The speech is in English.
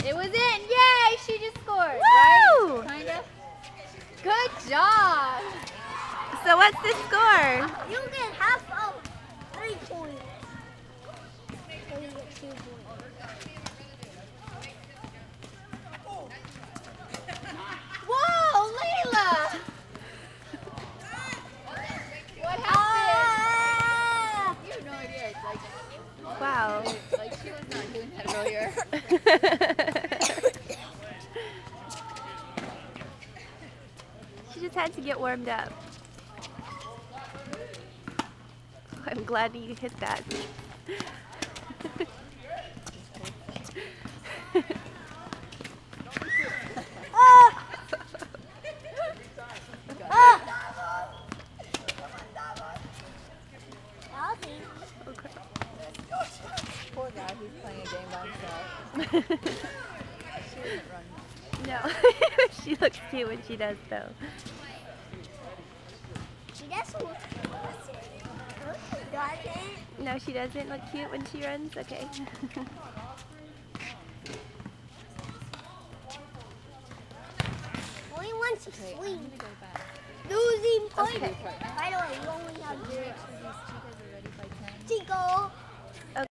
It was in. Yay! She just scored. Woo! Right? Kind of. Good job. So what's the score? You get half of 3 points. So you get 2 points. Whoa, Layla! What happened? You have no idea. It's like, Wow. like she was not doing that earlier. She just had to get warmed up. I'm glad you hit that. Poor guy who's playing a game by himself. She didn't run. No. She looks cute when she does though. She doesn't look doesn't. No, she doesn't look cute when she runs? Okay. Only once you Okay, I'm sleep. gonna go back. Losing points. Okay. By the way, you only have Make sure these chicas are ready by 10. Chico.